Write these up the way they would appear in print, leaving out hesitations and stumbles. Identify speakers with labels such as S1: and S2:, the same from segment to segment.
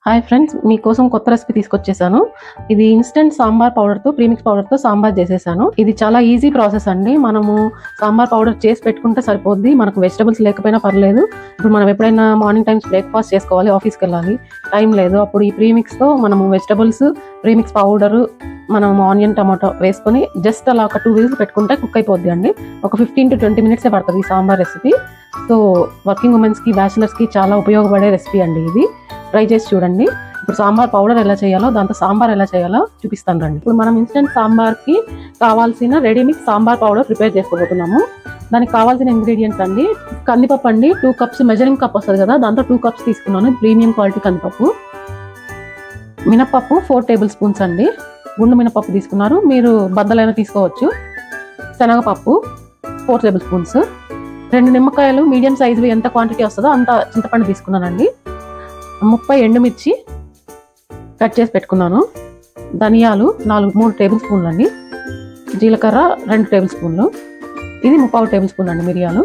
S1: Hi friends, మీకోసం కొత్త recipe తీసుకొచ్చేసాను. ఇది ఇన్స్టెంట్ సాంబార్ పౌడర్తో ప్రీమిక్స్ పౌడర్తో సాంబార్ చేసేసాను. ఇది చాలా ఈజీ ప్రాసెస్ అండి. మనము సాంబార్ పౌడర్ చేసి పెట్టుకుంటే సరిపోద్ది. మనకు వెజిటబుల్స్ లేకపోయినా పర్లేదు. ఇప్పుడు మనం ఎప్పుడైనా మార్నింగ్ టైమ్స్ బ్రేక్ఫాస్ట్ చేసుకోవాలి, ఆఫీస్కి వెళ్ళాలి, టైం లేదు, అప్పుడు ఈ ప్రీమిక్స్తో మనము వెజిటబుల్స్, ప్రీమిక్స్ పౌడరు, మనం ఆనియన్ టమాటో వేసుకొని జస్ట్ అలా ఒక 2 విజిల్స్ పెట్టుకుంటే కుక్ అయిపోద్ది అండి. ఒక 15 to 20 minutes పడుతుంది ఈ సాంబార్ రెసిపీ. సో వర్కింగ్ ఉమెన్స్కి, బ్యాచిలర్స్కి చాలా ఉపయోగపడే రెసిపీ అండి ఇది. ట్రై చేసి చూడండి. ఇప్పుడు సాంబార్ పౌడర్ ఎలా చేయాలో, దాంతో సాంబార్ ఎలా చేయాలో చూపిస్తాను రండి. ఇప్పుడు మనం ఇన్స్టెంట్ సాంబార్కి కావాల్సిన రెడీమిక్స్ సాంబార్ పౌడర్ ప్రిపేర్ చేసుకోబోతున్నాము. దానికి కావాల్సిన ఇంగ్రీడియంట్స్ అండి: కందిపప్పు అండి, 2 cups, మెజరింగ్ కప్ వస్తుంది కదా, దాంతో 2 cups తీసుకున్నాను, ప్రీమియం క్వాలిటీ కందిపప్పు. మినప్పప్పు 4 tablespoons అండి, గుండు మినపప్పు తీసుకున్నారు, మీరు బద్దలైనా తీసుకోవచ్చు. శనగపప్పు 4 tablespoons. 2 నిమ్మకాయలు మీడియం సైజువి ఎంత క్వాంటిటీ వస్తుందో అంత చింతపండు తీసుకున్నానండి. 30 ఎండుమిర్చి కట్ చేసి పెట్టుకున్నాను. ధనియాలు 3 tablespoons అండి. జీలకర్ర 2 tablespoons. ఇది 3/4 tablespoon అండి మిరియాలు.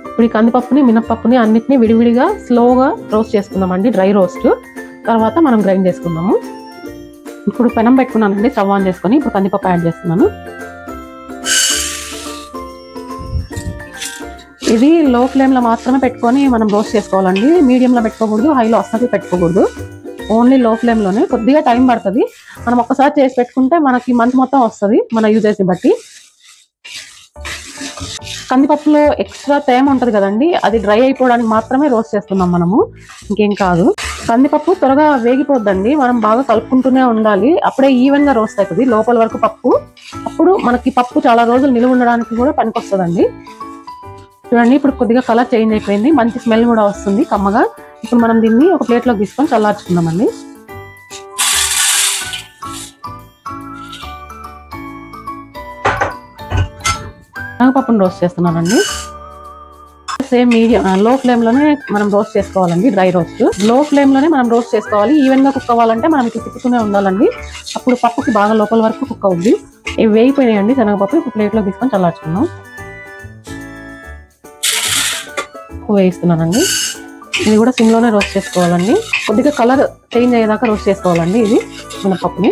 S1: ఇప్పుడు ఈ కందిపప్పుని, మినప్పప్పుని అన్నిటిని విడివిడిగా స్లోగా రోస్ట్ చేసుకుందామండి, డ్రై రోస్ట్. తర్వాత మనం గ్రైండ్ చేసుకుందాము. ఇప్పుడు పెనం పెట్టుకున్నానండి, స్టవ్ ఆన్ చేసుకొని ఇప్పుడు కందిపప్పు యాడ్ చేస్తున్నాను. ఇది లో ఫ్లేమ్లో మాత్రమే పెట్టుకొని మనం రోస్ట్ చేసుకోవాలండి. మీడియంలో పెట్టుకోకూడదు, హైలో అస్సలు పెట్టుకోకూడదు. ఓన్లీ లో ఫ్లేమ్లోనే. కొద్దిగా టైం పడుతుంది. మనం ఒక్కసారి చేసి పెట్టుకుంటే మనకి మంత్ మొత్తం వస్తుంది మన యూజెస్ని బట్టి. కందిపప్పులో ఎక్స్ట్రా తేమ ఉంటుంది కదండి, అది డ్రై అయిపోవడానికి మాత్రమే రోస్ట్ చేస్తున్నాం మనము, ఇంకేం కాదు. కందిపప్పు త్వరగా వేగిపోద్దండి, మనం బాగా కలుపుకుంటూనే ఉండాలి. అప్పుడే ఈవెన్గా రోస్ట్ అవుతుంది లోపల వరకు పప్పు. అప్పుడు మనకి పప్పు చాలా రోజులు నిలువ ఉండడానికి కూడా పనికొస్తుందండి. చూడండి, ఇప్పుడు కొద్దిగా కలర్ చేంజ్ అయిపోయింది, మంచి స్మెల్ కూడా వస్తుంది కమ్మగా. ఇప్పుడు మనం దీన్ని ఒక ప్లేట్లోకి తీసుకొని చల్లార్చుకుందామండి. శనగపప్పును రోస్ట్ చేస్తున్నానండి. సేమ్ మీడియం లో ఫ్లేమ్లోనే మనం రోస్ట్ చేసుకోవాలండి, డ్రై రోస్ట్. లో ఫ్లేమ్లోనే మనం రోస్ట్ చేసుకోవాలి. ఈవెన్గా కుక్ అవ్వాలంటే మనం ఇట్లా తిప్పుతూనే ఉండాలండి, అప్పుడు పప్పుకి బాగా లోపల వరకు కుక్ అవుద్ది. ఇవి వేగిపోయినాయండి శనగపప్పు. ఇప్పుడు ప్లేట్లోకి తీసుకొని చల్లార్చుకుందాం. వేయిస్తున్నానండి. ఇది కూడా సిమ్లోనే రోస్ట్ చేసుకోవాలండి. కొద్దిగా కలర్ చేంజ్ అయ్యేదాకా రోస్ట్ చేసుకోవాలండి ఇది మినపప్పుని.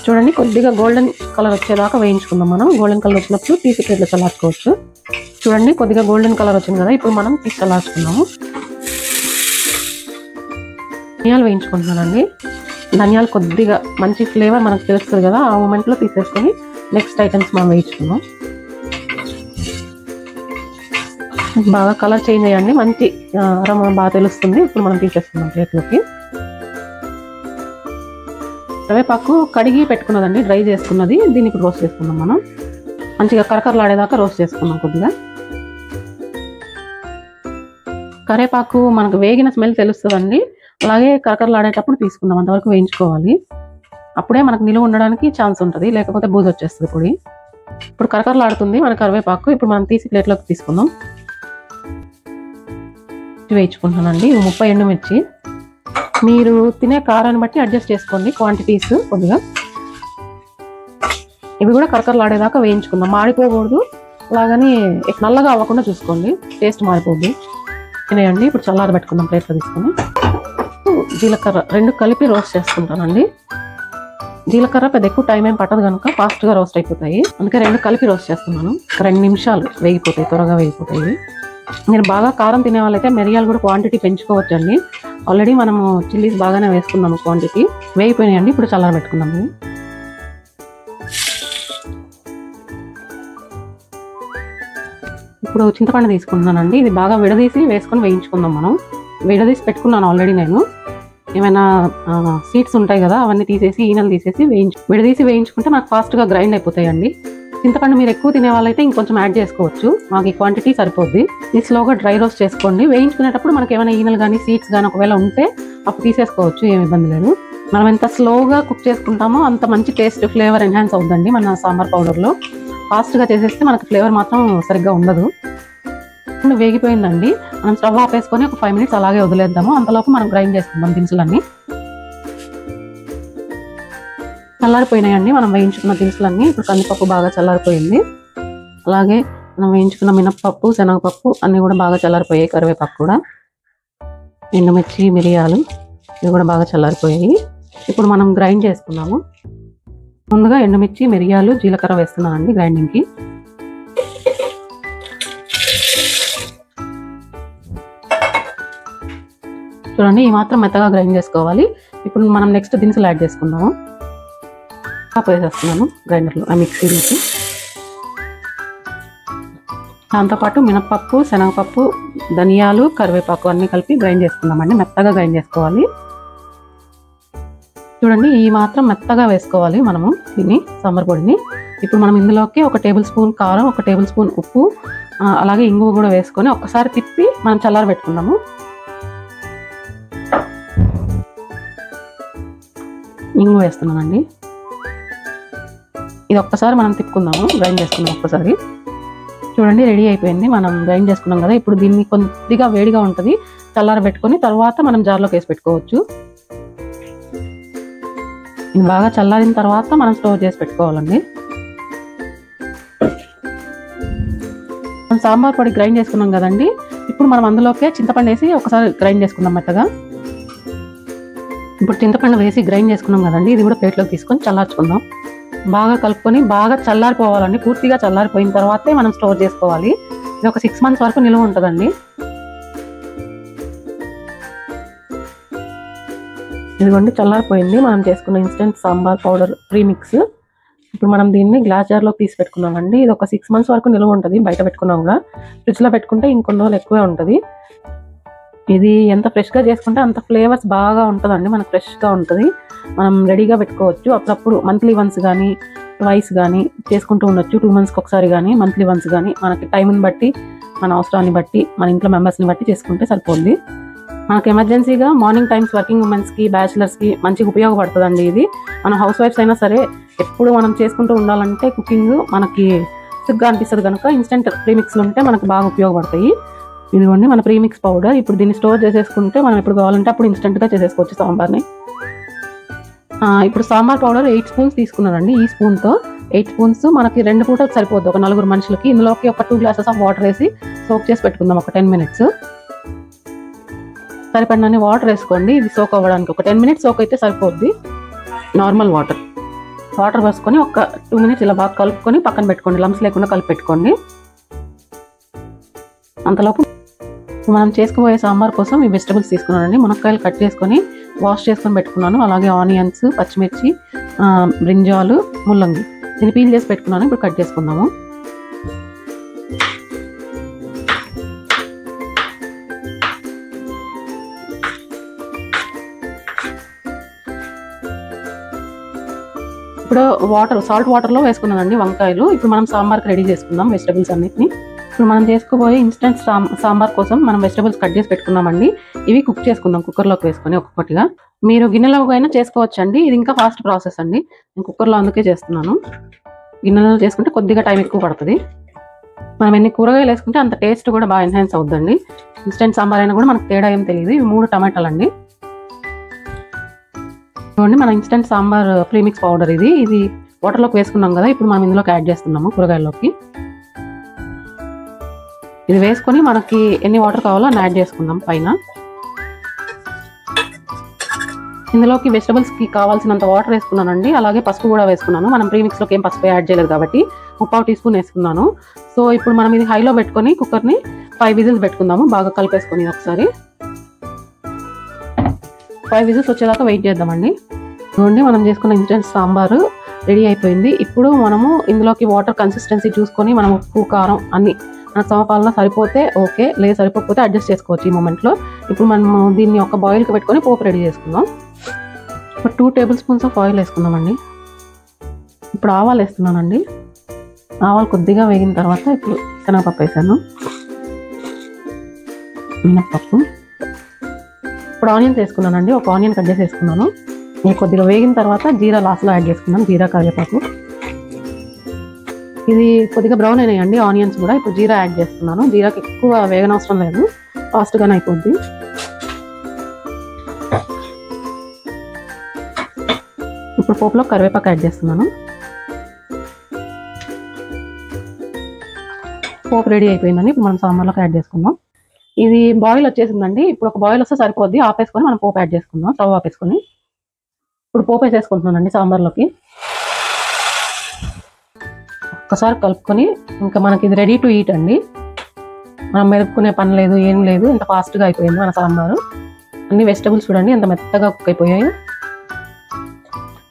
S1: చూడండి, కొద్దిగా గోల్డెన్ కలర్ వచ్చేదాకా వేయించుకుందాం మనం. గోల్డెన్ కలర్ వచ్చినప్పుడు తీసి ప్లేట్లో చల్లార్చుకోవచ్చు. చూడండి, కొద్దిగా గోల్డెన్ కలర్ వచ్చింది కదా, ఇప్పుడు మనం తీసి చల్లార్చుకుందాము. ధనియాలు వేయించుకుంటున్నానండి. ధనియాలు కొద్దిగా మంచి ఫ్లేవర్ మనకు తెలుస్తుంది కదా, ఆ మూమెంట్లో తీసేసుకొని నెక్స్ట్ ఐటమ్స్ మనం వేయించుకుందాం. బాగా కలర్ చేంజ్ అయ్యండి, మంచి అరోమా బాగా తెలుస్తుంది. ఇప్పుడు మనం తీసేసుకుందాం ప్లేట్లోకి. కరివేపాకు కడిగి పెట్టుకున్నదండి, డ్రై చేసుకున్నది. దీన్ని ఇప్పుడు రోస్ట్ చేసుకుందాం మనం. మంచిగా కరకరలాడేదాకా రోస్ట్ చేసుకుందాం కొద్దిగా. కరివేపాకు మనకు వేగిన స్మెల్ తెలుస్తుందండి, అలాగే కరకరలాడేటప్పుడు తీసుకుందాం, అంతవరకు వేయించుకోవాలి. అప్పుడే మనకు నిలువ ఉండడానికి ఛాన్స్ ఉంటుంది, లేకపోతే బూజు వచ్చేస్తుంది పొడి. ఇప్పుడు కరకరలాడుతుంది మన కరివేపాకు. ఇప్పుడు మనం తీసి ప్లేట్లోకి తీసుకుందాం. వేయించుకుంటున్నానండి. 30 ఎండుమిర్చి. మీరు తినే కారాన్ని బట్టి అడ్జస్ట్ చేసుకోండి క్వాంటిటీస్ కొద్దిగా. ఇవి కూడా కరకరలాడేదాకా వేయించుకుందాం, మాడిపోకూడదు, అలాగని నల్లగా అవ్వకుండా చూసుకోండి, టేస్ట్ మారిపోద్ది. తినేయండి. ఇప్పుడు చల్లార పెట్టుకుందాం ప్లేట్లో తీసుకొని. జీలకర్ర 2 కలిపి రోస్ట్ చేసుకుంటానండి. జీలకర్ర పెద్ద ఎక్కువ టైం ఏం పట్టదు కనుక ఫాస్ట్గా రోస్ట్ అయిపోతాయి, అందుకే 2 కలిపి రోస్ట్ చేస్తున్నాను. 2 నిమిషాలు వేగిపోతాయి, త్వరగా వేగిపోతాయి. మీరు బాగా కారం తినే వాళ్ళైతే మిరియాలు కూడా క్వాంటిటీ పెంచుకోవచ్చు అండి. ఆల్రెడీ మనము చిల్లీస్ బాగానే వేసుకున్నాము క్వాంటిటీ. వేగిపోయినాయండి, ఇప్పుడు చల్లార పెట్టుకున్నాము. ఇప్పుడు చింతపండు తీసుకుంటున్నానండి. ఇది బాగా విడదీసి వేసుకొని వేయించుకుందాం మనం. విడదీసి పెట్టుకున్నాను ఆల్రెడీ నేను. ఏమైనా సీడ్స్ ఉంటాయి కదా, అవన్నీ తీసేసి, ఈనెలు తీసేసి విడదీసి వేయించుకుంటే నాకు ఫాస్ట్గా గ్రైండ్ అయిపోతాయండి. చింతపండు మీరు ఎక్కువ తినే వాళ్ళైతే ఇంకొంచెం యాడ్ చేసుకోవచ్చు, మాకు ఈ క్వాంటిటీ సరిపోద్ది. ఇది స్లోగా డ్రై రోస్ట్ చేసుకోండి. వేయించుకునేటప్పుడు మనకి ఏమైనా ఈనెలు కానీ సీడ్స్ కానీ ఒకవేళ ఉంటే అప్పుడు తీసేసుకోవచ్చు, ఏమి ఇబ్బంది లేదు. మనం ఎంత స్లోగా కుక్ చేసుకుంటామో అంత మంచి టేస్ట్, ఫ్లేవర్ ఎన్హాన్స్ అవుతుందండి మన సాంబార్ పౌడర్లో. ఫాస్ట్గా చేసేస్తే మనకు ఫ్లేవర్ మాత్రం సరిగ్గా ఉండదు. వేగిపోయిందండి, మనం స్టవ్ ఆపేసుకొని ఒక 5 minutes అలాగే వదిలేద్దాము. అంతలోపు మనం గ్రైండ్ చేసుకుందాం దినుసులన్నీ. చల్లారిపోయినాయండి మనం వేయించుకున్న దినుసులన్నీ. ఇప్పుడు కందిపప్పు బాగా చల్లారిపోయింది, అలాగే మనం వేయించుకున్న మినపప్పు, శనగపప్పు అన్నీ కూడా బాగా చల్లారిపోయాయి. కరివేపాకు కూడా, ఎండుమిర్చి, మిరియాలు ఇవి కూడా బాగా చల్లారిపోయాయి. ఇప్పుడు మనం గ్రైండ్ చేసుకున్నాము. ముందుగా ఎండుమిర్చి, మిరియాలు, జీలకర్ర వేస్తున్నానండి గ్రైండింగ్కి. చూడండి, ఈ మాత్రం మెత్తగా గ్రైండ్ చేసుకోవాలి. ఇప్పుడు మనం నెక్స్ట్ దినుసులు యాడ్ చేసుకుందాము. వేసేస్తున్నాను గ్రైండర్లో, ఆ మిక్సీలోకి. దాంతోపాటు మినపప్పు, శనగపప్పు, ధనియాలు, కరివేపాకు అన్నీ కలిపి గ్రైండ్ చేసుకుందామండి. మెత్తగా గ్రైండ్ చేసుకోవాలి. చూడండి, ఈ మాత్రం మెత్తగా వేసుకోవాలి మనము దీన్ని, సాంబార్ పొడిని. ఇప్పుడు మనం ఇందులోకి 1 టేబుల్ స్పూన్ కారం, 1 టేబుల్ స్పూన్ ఉప్పు, అలాగే ఇంగువ కూడా వేసుకొని ఒక్కసారి తిప్పి మనం చల్లారబెట్టుకుందాము. ఇంగువ వేస్తున్నానండి. ఇది ఒక్కసారి మనం తిప్పుకుందాము, గ్రైండ్ చేసుకుందాం ఒక్కసారి. చూడండి, రెడీ అయిపోయింది. మనం గ్రైండ్ చేసుకున్నాం కదా. ఇప్పుడు దీన్ని కొద్దిగా వేడిగా ఉంటుంది, చల్లారబెట్టుకొని తర్వాత మనం జార్లోకి వేసి పెట్టుకోవచ్చు. ఇది బాగా చల్లారిన తర్వాత మనం స్టోర్ చేసి పెట్టుకోవాలండి. మనం సాంబార్ పొడి గ్రైండ్ చేసుకున్నాం కదండి. ఇప్పుడు మనం అందులోకే చింతపండు వేసి ఒకసారి గ్రైండ్ చేసుకుందాం మెత్తగా. ఇప్పుడు చింతపండు వేసి గ్రైండ్ చేసుకున్నాం కదండి. ఇది కూడా ప్లేట్లోకి తీసుకొని చల్లార్చుకుందాం. బాగా కలుపుకొని బాగా చల్లారిపోవాలండి. పూర్తిగా చల్లారిపోయిన తర్వాతే మనం స్టోర్ చేసుకోవాలి. ఇది ఒక 6 months వరకు నిల్వ ఉంటుందండి. ఇదిగోండి, చల్లారిపోయింది మనం చేసుకున్న ఇన్స్టెంట్ సాంబార్ పౌడర్ ప్రీమిక్స్. ఇప్పుడు మనం దీన్ని గ్లాస్ జార్లోకి తీసి పెట్టుకున్నామండి. ఇది ఒక 6 months వరకు నిల్వ ఉంటుంది. బయట పెట్టుకున్నాం కూడా, ఫ్రిడ్జ్లో పెట్టుకుంటే ఇంకొన్ని రోజులు ఎక్కువే ఉంటుంది. ఇది ఎంత ఫ్రెష్గా చేసుకుంటే అంత ఫ్లేవర్స్ బాగా ఉంటుందండి. మనకు ఫ్రెష్గా ఉంటుంది. మనం రెడీగా పెట్టుకోవచ్చు. అప్పుడప్పుడు మంత్లీ వన్స్ కానీ ట్వైస్ కానీ చేసుకుంటూ ఉండొచ్చు. 2 monthsకి ఒకసారి కానీ మంత్లీ వన్స్ కానీ మనకి టైంని బట్టి, మన అవసరాన్ని బట్టి, మన ఇంట్లో మెంబర్స్ని బట్టి చేసుకుంటే సరిపోద్ది. మనకు ఎమర్జెన్సీగా మార్నింగ్ టైమ్స్ వర్కింగ్ ఉమెన్స్కి, బ్యాచిలర్స్కి మంచిగా ఉపయోగపడుతుందండి ఇది. మన హౌస్ వైఫ్స్ అయినా సరే ఎప్పుడు మనం చేసుకుంటూ ఉండాలంటే కుకింగ్ మనకి సిగ్గా అనిపిస్తుంది కనుక ఇన్స్టెంట్ ప్రీమిక్స్లు ఉంటే మనకు బాగా ఉపయోగపడతాయి. ఇదిగోండి మన ప్రీమిక్స్ పౌడర్. ఇప్పుడు దీన్ని స్టోర్ చేసేసుకుంటే మనం ఎప్పుడు కావాలంటే అప్పుడు ఇన్స్టెంట్గా చేసేసుకోవచ్చు సాంబార్ని. ఇప్పుడు సాంబార్ పౌడర్ 8 స్పూన్స్ తీసుకున్నానండి. ఈ స్పూన్తో 8 స్పూన్స్ మనకి 2 పూటలు సరిపోద్ది, ఒక 4 మనుషులకి. ఇందులోకి ఒక 2 glasses ఆఫ్ వాటర్ వేసి సోక్ చేసి పెట్టుకుందాం ఒక 10 minutes. సరిపడినన్ని వాటర్ వేసుకోండి. ఇది సోక్ అవ్వడానికి ఒక 10 minutes సోక్ అయితే సరిపోద్ది. నార్మల్ వాటర్ వేసుకొని ఒక 2 minutes ఇలా బాగా కలుపుకొని పక్కన పెట్టుకోండి. లంప్స్ లేకుండా కలిపి పెట్టుకోండి. అంతలోపు మనం చేసుకోబోయే సాంబార్ కోసం ఈ వెజిటబుల్స్ తీసుకున్నానండి. మునక్కాయలు కట్ చేసుకొని వాష్ చేసుకొని పెట్టుకున్నాను. అలాగే ఆనియన్స్, పచ్చిమిర్చి, బ్రింజాలు, ముల్లంగి దీన్ని పీల్ చేసి పెట్టుకున్నాను. ఇప్పుడు కట్ చేసుకుందాము. ఇప్పుడు సాల్ట్ వాటర్లో వేసుకున్నానండి వంకాయలు. ఇప్పుడు మనం సాంబార్కి రెడీ చేసుకుందాం వెజిటబుల్స్ అన్నిటిని. ఇప్పుడు మనం చేసుకోబోయే ఇన్స్టెంట్ సాంబార్ కోసం మనం వెజిటబుల్స్ కట్ చేసి పెట్టుకున్నామండి. ఇవి కుక్ చేసుకుందాం కుక్కర్లోకి వేసుకొని ఒక్కొక్కటిగా. మీరు గిన్నెలో అయినా చేసుకోవచ్చు అండి. ఇది ఇంకా ఫాస్ట్ ప్రాసెస్ అండి. నేను కుక్కర్లో అందుకే చేస్తున్నాను. గిన్నెలో చేసుకుంటే కొద్దిగా టైం ఎక్కువ పడుతుంది. మనం ఎన్ని కూరగాయలు వేసుకుంటే అంత టేస్ట్ కూడా బాగా ఎన్హాన్స్ అవుతుందండి. ఇన్స్టెంట్ సాంబార్ అయినా కూడా మనకు తేడా ఏం తెలియదు. ఇవి 3 టమాటాలు అండి. చూడండి, మన ఇన్స్టెంట్ సాంబార్ ప్రీమిక్స్ పౌడర్ ఇది వాటర్లోకి వేసుకున్నాం కదా. ఇప్పుడు మనం ఇందులోకి యాడ్ చేస్తున్నాము కూరగాయల్లోకి. ఇది వేసుకొని మనకి ఎన్ని వాటర్ కావాలో అని యాడ్ చేసుకుందాం పైన. ఇందులోకి వెజిటబుల్స్కి కావాల్సినంత వాటర్ వేసుకున్నానండి. అలాగే పసుపు కూడా వేసుకున్నాను. మనం ప్రీమిక్స్లోకి ఏం పసుపు యాడ్ చేయలేదు కాబట్టి 1/4 teaspoon వేసుకున్నాను. సో ఇప్పుడు మనం ఇది హైలో పెట్టుకొని కుక్కర్ని 5 whistles పెట్టుకుందాము. బాగా కలిపేసుకొని ఒకసారి 5 whistles వచ్చేదాకా వెయిట్ చేద్దామండి. చూడండి, మనం చేసుకున్న ఇన్స్టెంట్ సాంబారు రెడీ అయిపోయింది. ఇప్పుడు మనము ఇందులోకి వాటర్ కన్సిస్టెన్సీ చూసుకొని మనం ఉప్పు, కారం అన్ని మనకు సమపాలన సరిపోతే ఓకే, లేదు సరిపోతే అడ్జస్ట్ చేసుకోవచ్చు ఈ మూమెంట్లో. ఇప్పుడు మనము దీన్ని ఒక బాయిల్కి పెట్టుకొని పోపు రెడీ చేసుకుందాం. ఇప్పుడు 2 tablespoons ఆఫ్ ఆయిల్ వేసుకుందామండి. ఇప్పుడు ఆవాలు వేస్తున్నానండి. ఆవాలు కొద్దిగా వేగిన తర్వాత ఇప్పుడు శనగపప్పు వేసాను, మినప్పప్పు. ఇప్పుడు ఆనియన్స్ వేసుకున్నానండి. ఒక ఆనియన్ కట్ చేసి వేసుకున్నాను. కొద్దిగా వేగిన తర్వాత జీరా లాస్ట్లో యాడ్ చేసుకున్నాను. జీరా, కరివేపాకు. ఇది కొద్దిగా బ్రౌన్ అయినాయండి ఆనియన్స్ కూడా. ఇప్పుడు జీరా యాడ్ చేస్తున్నాను. జీరాకి ఎక్కువ వేగనవసరం లేదు, ఫాస్ట్గానే అయిపోద్ది. ఇప్పుడు పోపులో కరివేపాకు యాడ్ చేస్తున్నాను. పోపు రెడీ అయిపోయిందండి. ఇప్పుడు మనం సాంబార్లోకి యాడ్ చేసుకుందాం. ఇది బాయిల్ వచ్చేసిందండి. ఇప్పుడు ఒక బాయిల్ వస్తే సరిపోద్ది. ఆపేసుకొని మనం పోపు యాడ్ చేసుకుందాం. స్టవ్ ఆపేసుకొని ఇప్పుడు పోపు వేసేసుకుంటున్నానండి సాంబార్లోకి. ఒక్కసారి కలుపుకొని ఇంకా మనకి ఇది రెడీ టు ఈట్ అండి. మనం మెరుపుకునే పని లేదు, ఏం లేదు. ఇంత ఫాస్ట్గా అయిపోయింది మన సాంబారు. అన్ని వెజిటబుల్స్ చూడండి ఎంత మెత్తగా కుక్ అయిపోయాయి.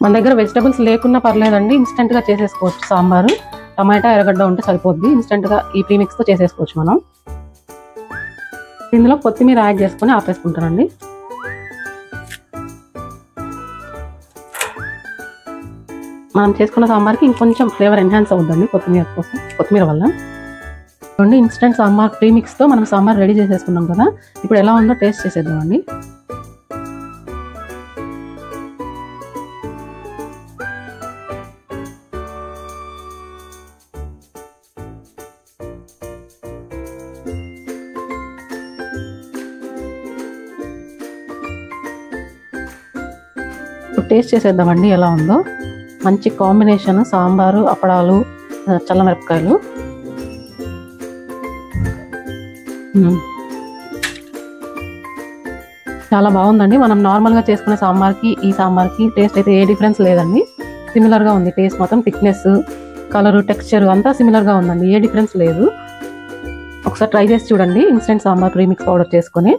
S1: మన దగ్గర వెజిటబుల్స్ లేకున్నా పర్లేదండి, ఇన్స్టెంట్గా చేసేసుకోవచ్చు సాంబారు. టమాటా ఎర్రగడ్డ ఉంటే సరిపోద్ది. ఇన్స్టెంట్గా ఈ ప్రీమిక్స్తో చేసేసుకోవచ్చు మనం. ఇందులో కొత్తిమీర యాడ్ చేసుకొని ఆపేసుకుంటానండి. మనం చేసుకున్న సాంబార్కి ఇంకొంచెం ఫ్లేవర్ ఎన్హాన్స్ అవుతుందండి కొత్తిమీర వల్ల. చూడండి ఇన్స్టెంట్ సాంబార్ ప్రీమిక్స్తో మనం సాంబార్ రెడీ చేసేసుకున్నాం కదా. ఇప్పుడు ఎలా ఉందో టేస్ట్ చేసేద్దామండి. టేస్ట్ చేసేద్దామండి ఎలా ఉందో. మంచి కాంబినేషన్ సాంబారు, అప్పడాలు, చల్లమిరపకాయలు. చాలా బాగుందండి. మనం నార్మల్గా చేసుకునే సాంబార్కి ఈ సాంబార్కి టేస్ట్ అయితే ఏ డిఫరెన్స్ లేదండి. సిమిలర్గా ఉంది. టేస్ట్ మొత్తం థిక్నెస్, కలరు, టెక్స్చర్ అంతా సిమిలర్గా ఉందండి. ఏ డిఫరెన్స్ లేదు. ఒకసారి ట్రై చేసి చూడండి ఇన్స్టెంట్ సాంబార్ ప్రీమిక్స్ పౌడర్ చేసుకొని.